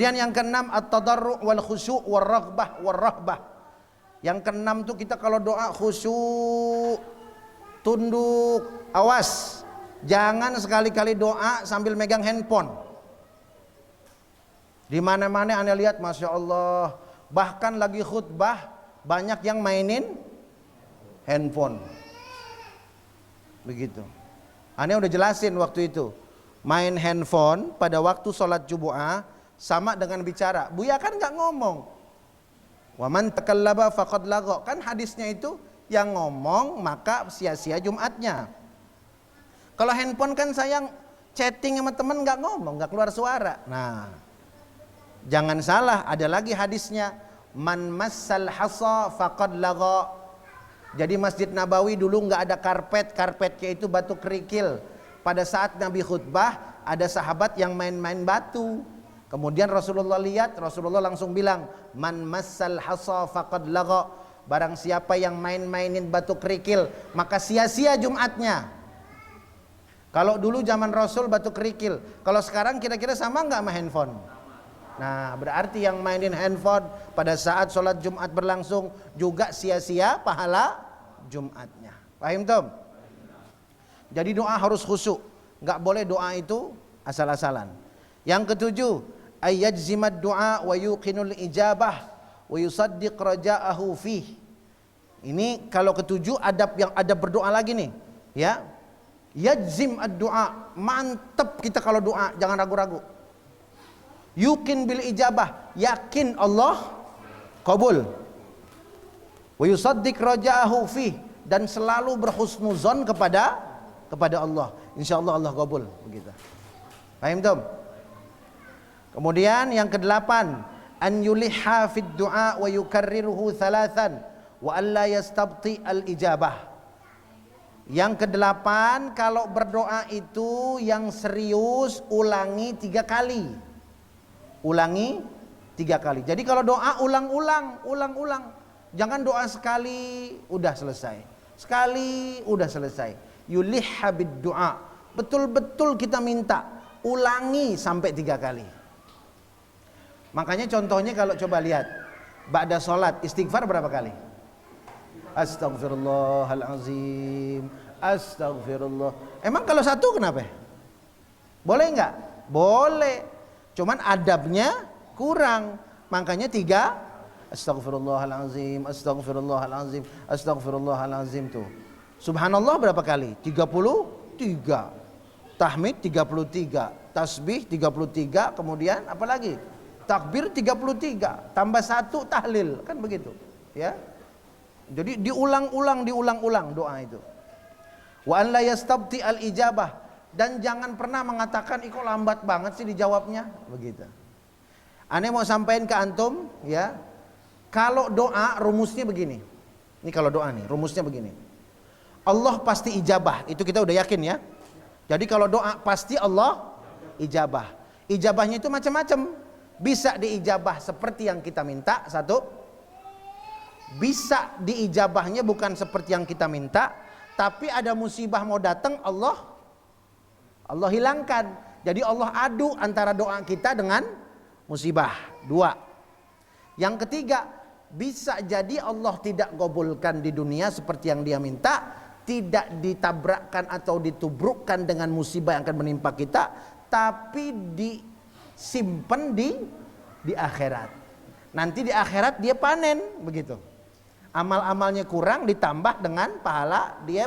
Kemudian yang keenam at-tadarru' wal khusyu' war raghbah war rahbah. Yang keenam tuh kita kalau doa khusyuk, tunduk, awas. Jangan sekali-kali doa sambil megang handphone. Di mana-mana Anda lihat Masya Allah, bahkan lagi khutbah banyak yang mainin handphone. Begitu. Anda udah jelasin waktu itu. Main handphone pada waktu sholat Jumu'ah sama dengan bicara. Buya kan nggak ngomong. Wa man takallaba faqad lagha. Kan hadisnya itu yang ngomong maka sia-sia Jumatnya. Kalau handphone kan sayang chatting sama teman nggak ngomong, nggak keluar suara. Nah, jangan salah, ada lagi hadisnya, man massal hasa faqad lagha. Jadi Masjid Nabawi dulu nggak ada karpet, karpetnya itu batu kerikil. Pada saat Nabi khutbah ada sahabat yang main-main batu. Kemudian Rasulullah lihat, Rasulullah langsung bilang, man massal hasa faqad lagha. Barang siapa yang main-mainin batu kerikil, maka sia-sia Jumatnya. Kalau dulu zaman Rasul batu kerikil, kalau sekarang kira-kira sama nggak sama handphone? Nah, berarti yang mainin handphone pada saat sholat Jumat berlangsung juga sia-sia pahala Jumatnya. Paham Tom? Jadi doa harus khusyuk, nggak boleh doa itu asal-asalan. Yang ketujuh, ayyajzimad du'a wa yuqinul ijabah wa yusaddiq raja'ahu fih. Ini kalau ketujuh adab yang adab berdoa lagi nih, ya. Yajzim ad-du'a, mantep kita kalau doa, jangan ragu-ragu. Yuqin bil ijabah, yakin Allah kabul. Wa yusaddiq raja'ahu fih, dan selalu berhusnuzon kepada Allah. Insyaallah Allah kabul, begitu. Paham Tom? Kemudian yang kedelapan, an yulihha fid du'a wa yukarriruhu thalathan wa alla yastabti al ijabah. Yang kedelapan, kalau berdoa itu yang serius ulangi 3 kali. Ulangi 3 kali. Jadi kalau doa ulang-ulang. Jangan doa sekali udah selesai. Sekali udah selesai. Yulihha bid du'a. Betul-betul kita minta, ulangi sampai 3 kali. Makanya contohnya kalau coba lihat, ba'da sholat istighfar berapa kali? Astaghfirullahalazim, astagfirullah. Emang kalau satu kenapa? Boleh nggak? Boleh. Cuman adabnya kurang. Makanya 3. Astaghfirullahalazim, astagfirullahalazim, astagfirullahalazim tuh. Subhanallah berapa kali? 33. Tahmid 33. Tasbih 33. Kemudian apa lagi? Takbir 33. Tambah 1 tahlil. Kan begitu. Ya. Jadi diulang-ulang doa itu. Wa an la yastabti al ijabah, dan jangan pernah mengatakan kok lambat banget sih dijawabnya, begitu. Ane mau sampaikan ke antum, ya. Kalau doa rumusnya begini. Ini kalau doa nih, rumusnya begini. Allah pasti ijabah, itu kita udah yakin ya. Jadi kalau doa pasti Allah ijabah. Ijabahnya itu macam-macam. Bisa diijabah seperti yang kita minta, satu. Bisa diijabahnya bukan seperti yang kita minta, tapi ada musibah mau datang, Allah hilangkan. Jadi Allah adu antara doa kita dengan musibah. 2. Yang ketiga, bisa jadi Allah tidak gabulkan di dunia seperti yang dia minta, tidak ditabrakkan atau ditubrukkan dengan musibah yang akan menimpa kita, tapi disimpan di akhirat. Nanti di akhirat dia panen, begitu. Amal-amalnya kurang ditambah dengan pahala dia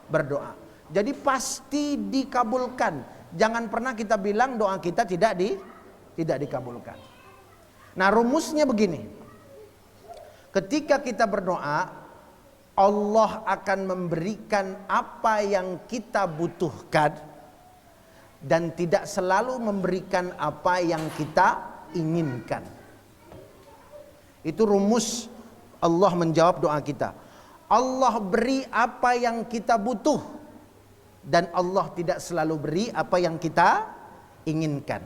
berdoa. Jadi pasti dikabulkan. Jangan pernah kita bilang doa kita tidak dikabulkan. Nah, rumusnya begini. Ketika kita berdoa, Allah akan memberikan apa yang kita butuhkan dan tidak selalu memberikan apa yang kita inginkan. Itu rumus Allah menjawab doa kita. Allah beri apa yang kita butuh dan Allah tidak selalu beri apa yang kita inginkan.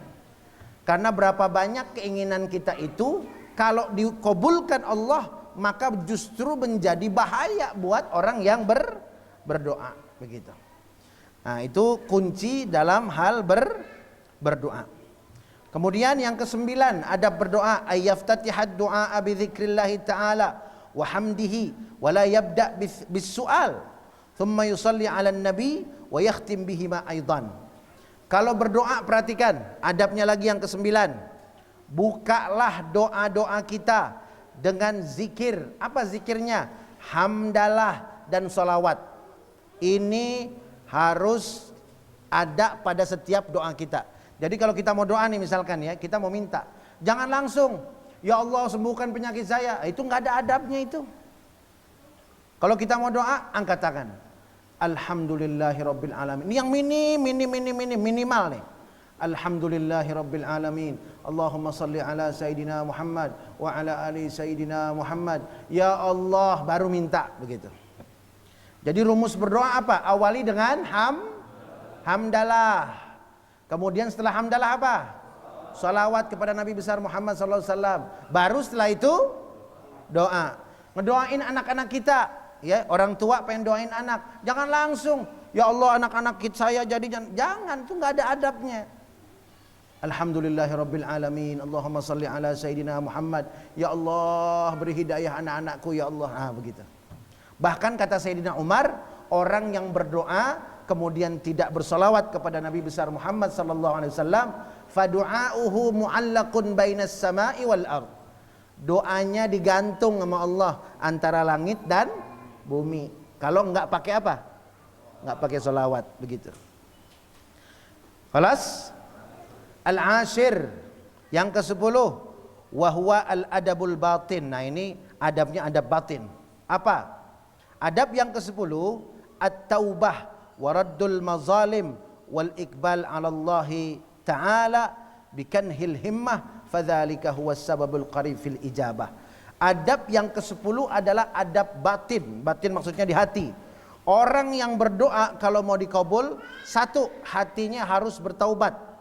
Karena berapa banyak keinginan kita itu kalau dikabulkan Allah maka justru menjadi bahaya buat orang yang berdoa, begitu. Nah, itu kunci dalam hal berdoa. Kemudian yang kesembilan, adab berdoa, ayyaftatihad du'a bi dzikrillah ta'ala wa hamdihi wa la yabda bis su'al thumma yusalli 'alan nabi wa yakhtim bihima aidan. Kalau berdoa, perhatikan adabnya lagi yang kesembilan. Bukalah doa-doa kita dengan zikir. Apa zikirnya? Hamdalah dan salawat. Ini harus ada pada setiap doa kita. Jadi kalau kita mau doa nih misalkan ya, kita mau minta, jangan langsung, ya Allah sembuhkan penyakit saya. Itu nggak ada adabnya itu. Kalau kita mau doa, angkat tangan. Alhamdulillahirabbil alamin. Ini yang minimal nih. Alhamdulillahirabbil alamin. Allahumma salli ala sayidina Muhammad wa ala ali sayidina Muhammad. Ya Allah, baru minta begitu. Jadi rumus berdoa apa? Awali dengan hamdalah. Kemudian setelah hamdalah apa? Salawat kepada Nabi besar Muhammad SAW. Baru setelah itu doa. Ngedoain anak-anak kita, ya, orang tua pengen doain anak, jangan langsung, ya Allah anak-anak saya jadi, jangan, itu nggak ada adabnya. Alhamdulillahirabbil alamin. Allahumma salli ala sayidina Muhammad. Ya Allah, beri hidayah anak-anakku ya Allah. Begitu. Bahkan kata Sayyidina Umar, orang yang berdoa kemudian tidak bersolawat kepada Nabi besar Muhammad sallallahu alaihi wasallam, fadu'auhu mu'allaqun bainas sama'i wal ard. Doanya digantung sama Allah antara langit dan bumi. Kalau enggak pakai apa? Enggak pakai solawat, begitu. Khalas? Al-ashir, yang ke-10, wa huwa al-adabul batin. Nah, ini adabnya adab batin. Apa? Adab yang ke-10, at-taubah waraddul mazalim wal iqbal 'ala Allah ta'ala bikanhil himmah fadzalika huwas sababul qarib fil ijabah. Adab yang ke-10 adalah adab batin. Batin maksudnya di hati. Orang yang berdoa kalau mau dikabul, satu, hatinya harus bertaubat.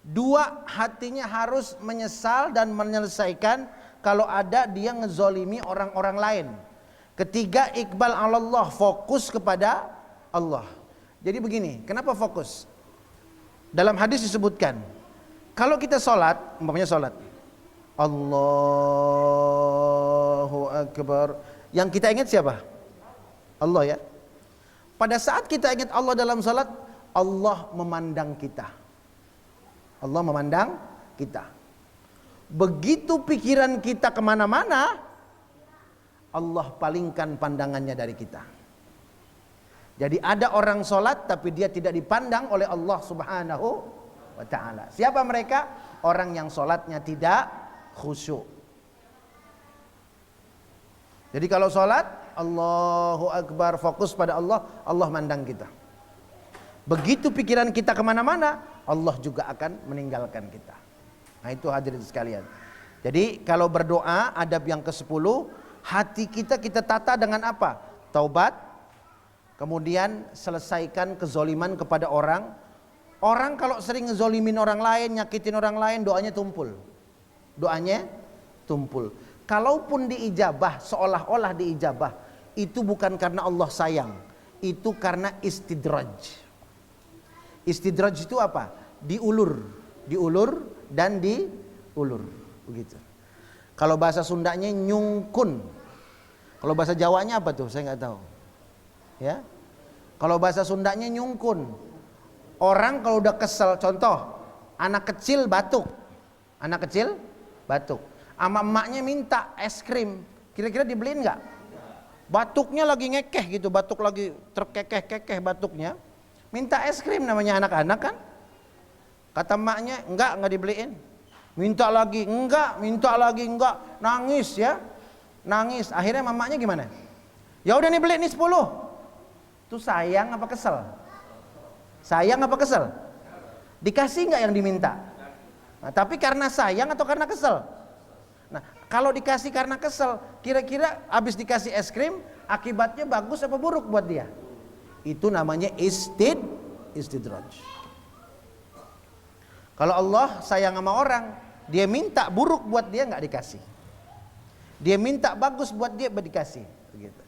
Dua, hatinya harus menyesal dan menyelesaikan kalau ada dia ngezolimi orang-orang lain. Ketiga, iqbal 'ala Allah, fokus kepada Allah. Jadi begini, kenapa fokus? Dalam hadis disebutkan, kalau kita sholat, umpamanya sholat, Allahu Akbar, yang kita ingat siapa? Allah, ya. Pada saat kita ingat Allah dalam sholat, Allah memandang kita. Allah memandang kita. Begitu pikiran kita kemana-mana, Allah palingkan pandangannya dari kita. Jadi ada orang sholat tapi dia tidak dipandang oleh Allah subhanahu wa ta'ala. Siapa mereka? Orang yang sholatnya tidak khusyuk. Jadi kalau sholat, Allahu Akbar, fokus pada Allah, Allah mandang kita. Begitu pikiran kita kemana-mana, Allah juga akan meninggalkan kita. Nah, itu hadirin sekalian. Jadi kalau berdoa, adab yang ke-10, hati kita tata dengan apa? Taubat. Kemudian selesaikan kezoliman kepada orang. Orang kalau sering ngezolimin orang lain, nyakitin orang lain, doanya tumpul. Doanya tumpul. Kalaupun diijabah, seolah-olah diijabah, itu bukan karena Allah sayang, itu karena istidraj. Istidraj itu apa? Diulur dan diulur, begitu. Kalau bahasa Sundanya nyungkun. Kalau bahasa Jawanya apa tuh? Saya nggak tahu. Ya, kalau bahasa Sundanya nyungkun. Orang kalau udah kesel, contoh, anak kecil batuk, ama emaknya minta es krim, kira-kira dibeliin nggak? Batuknya lagi ngekeh gitu, batuk lagi terkekeh-kekeh batuknya, minta es krim, namanya anak-anak kan? Kata emaknya nggak dibeliin, minta lagi enggak, nangis ya, nangis. Akhirnya mamanya gimana? Ya udah nih beli nih 10. Itu sayang apa kesel? Sayang apa kesel? Dikasih nggak yang diminta? Nah, tapi karena sayang atau karena kesel? Nah, kalau dikasih karena kesel, kira-kira habis dikasih es krim, akibatnya bagus apa buruk buat dia? Itu namanya istidraj. Kalau Allah sayang sama orang, dia minta buruk buat dia nggak dikasih. Dia minta bagus buat dia dikasih, begitu.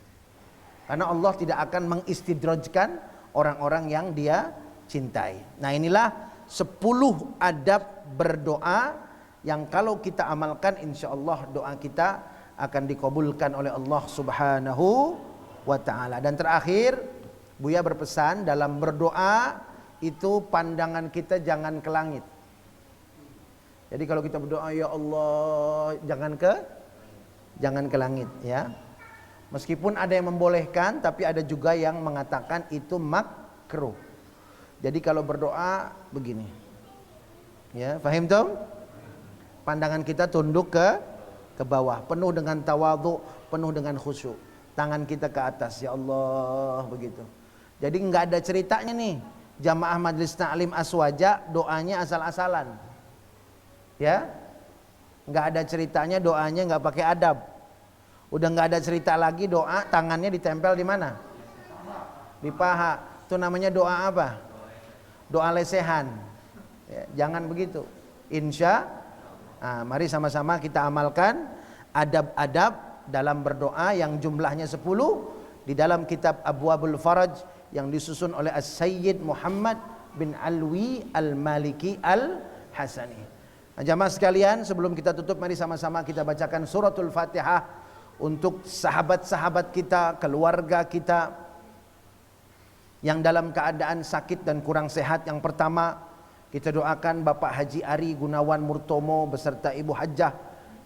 Karena Allah tidak akan mengistidrajkan orang-orang yang dia cintai. Nah, inilah 10 adab berdoa yang kalau kita amalkan insya Allah doa kita akan dikabulkan oleh Allah Subhanahu wa ta'ala. Dan terakhir, Buya berpesan dalam berdoa itu pandangan kita jangan ke langit. Jadi kalau kita berdoa ya Allah jangan ke langit ya. Meskipun ada yang membolehkan, tapi ada juga yang mengatakan itu makruh. Jadi kalau berdoa begini. Ya, fahim tuh? Pandangan kita tunduk ke bawah, penuh dengan tawadhu, penuh dengan khusyuk. Tangan kita ke atas, ya Allah, begitu. Jadi enggak ada ceritanya nih. Jamaah Majlis Ta'lim Aswaja doanya asal-asalan. Ya. Enggak ada ceritanya, doanya enggak pakai adab. Udah enggak ada cerita lagi, doa tangannya ditempel di mana? Di paha. Itu namanya doa apa? Doa lesehan. Ya, jangan begitu. Mari sama-sama kita amalkan adab-adab dalam berdoa yang jumlahnya 10 di dalam kitab Abwabul Faraj yang disusun oleh As-Sayyid Muhammad bin Alwi Al-Maliki Al-Hasani. Nah, jamaah sekalian, sebelum kita tutup mari sama-sama kita bacakan suratul Fatihah untuk sahabat-sahabat kita, keluarga kita yang dalam keadaan sakit dan kurang sehat. Yang pertama, kita doakan Bapak Haji Ari Gunawan Murtomo beserta Ibu Hajjah,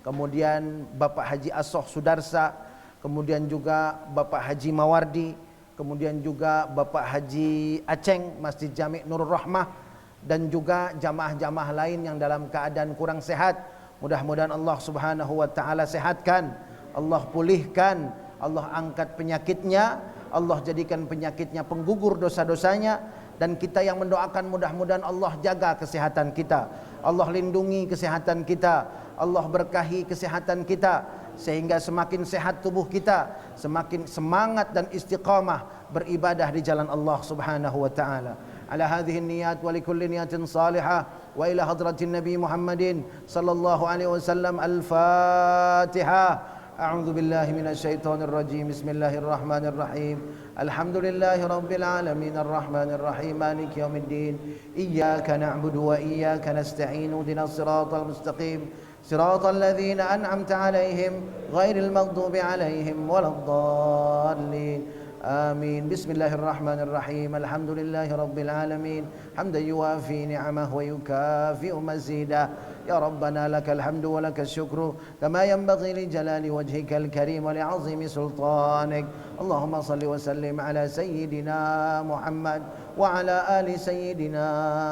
kemudian Bapak Haji Asoh Sudarsa, kemudian juga Bapak Haji Mawardi, kemudian juga Bapak Haji Aceng Masjid Jami' Nurul Rahmah, dan juga jamaah-jamaah lain yang dalam keadaan kurang sehat. Mudah-mudahan Allah Subhanahu wa ta'ala sehatkan, Allah pulihkan, Allah angkat penyakitnya, Allah jadikan penyakitnya penggugur dosa-dosanya. Dan kita yang mendoakan mudah-mudahan Allah jaga kesehatan kita, Allah lindungi kesehatan kita, Allah berkahi kesehatan kita, sehingga semakin sehat tubuh kita, semakin semangat dan istiqamah beribadah di jalan Allah Subhanahu wa ta'ala. Ala hadhihi niyat wa likulli niyatin salihah wa ila hadratin Nabi Muhammadin sallallahu alaihi wasallam. Al-Fatihah. أعوذ بالله من الشيطان الرجيم. بسم الله الرحمن الرحيم. الحمد لله رب العالمين الرحمن الرحيم مالك يوم الدين. إياك نعبد وإياك نستعين اهدنا الصراط المستقيم صراط الذين أنعمت عليهم غير المغضوب عليهم ولا الضالين آمين. بسم الله الرحمن الرحيم. الحمد لله رب العالمين حمدا يوافي نعمه ويكافئ مزيدا. يا ربنا لك الحمد ولك الشكر كما ينبغي لجلال وجهك الكريم ولعظيم سلطانك. اللهم صل وسلم على سيدنا محمد وعلى آل سيدنا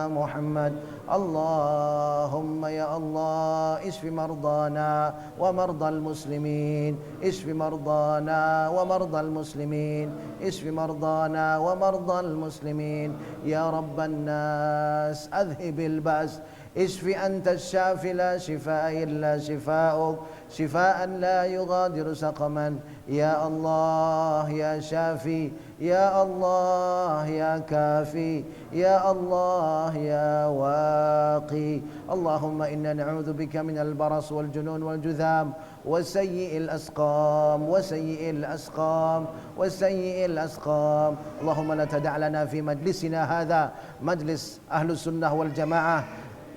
محمد. اللهم يا الله اشف مرضانا ومرضى المسلمين، اشف مرضانا ومرضى المسلمين، اشف مرضانا ومرضى المسلمين. يا رب الناس أذهب البأس، اشف أنت الشافي لا شفاء إلا شفاؤك، شفاء لا يغادر سقما. يا الله يا شافي، يا الله يا كافي، يا الله يا واقي. اللهم إنا نعوذ بك من البرص والجنون والجذام وسيء الأسقام وسيء الأسقام وسيء الأسقام. اللهم لا تدع لنا في مجلسنا هذا، مجلس أهل السنة والجماعة،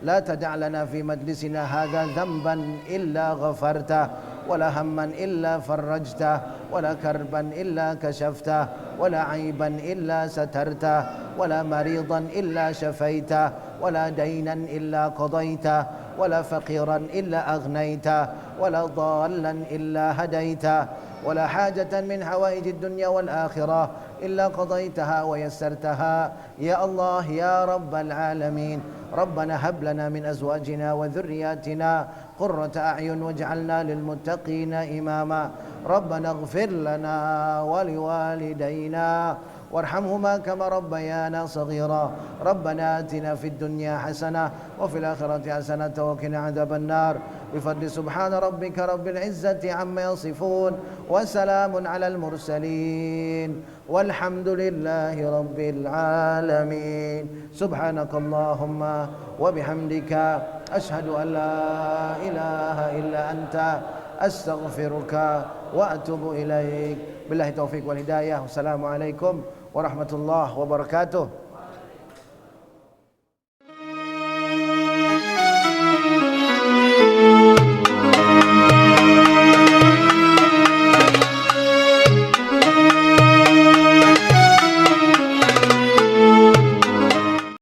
لا تدع لنا في مجلسنا هذا ذنبا إلا غفرته، ولا هما إلا فرجته، ولا كربا إلا كشفته، ولا عيبا إلا سترته، ولا مريضا إلا شفيته، ولا دينا إلا قضيته، ولا فقيرا إلا أغنيته، ولا ضالا إلا هديته، ولا حاجة من حوائج الدنيا والآخرة إلا قضيتها ويسرتها. يا الله يا رب العالمين. ربنا هب لنا من أزواجنا وذرياتنا قرة أعين واجعلنا للمتقين إماما. ربنا اغفر لنا ولوالدينا وارحمهما كما ربيانا صغيرا. ربنا آتنا في الدنيا حسنة وفي الآخرة حسنة وقنا عذاب النار. بفضل سبحان ربك رب العزة عما يصفون وسلام على المرسلين والحمد لله رب العالمين. سبحانك اللهم وبحمدك أشهد أن لا إله إلا أنت أستغفرك وأتوب إليك. بالله التوفيق والهداية. والسلام عليكم warahmatullahi wabarakatuh.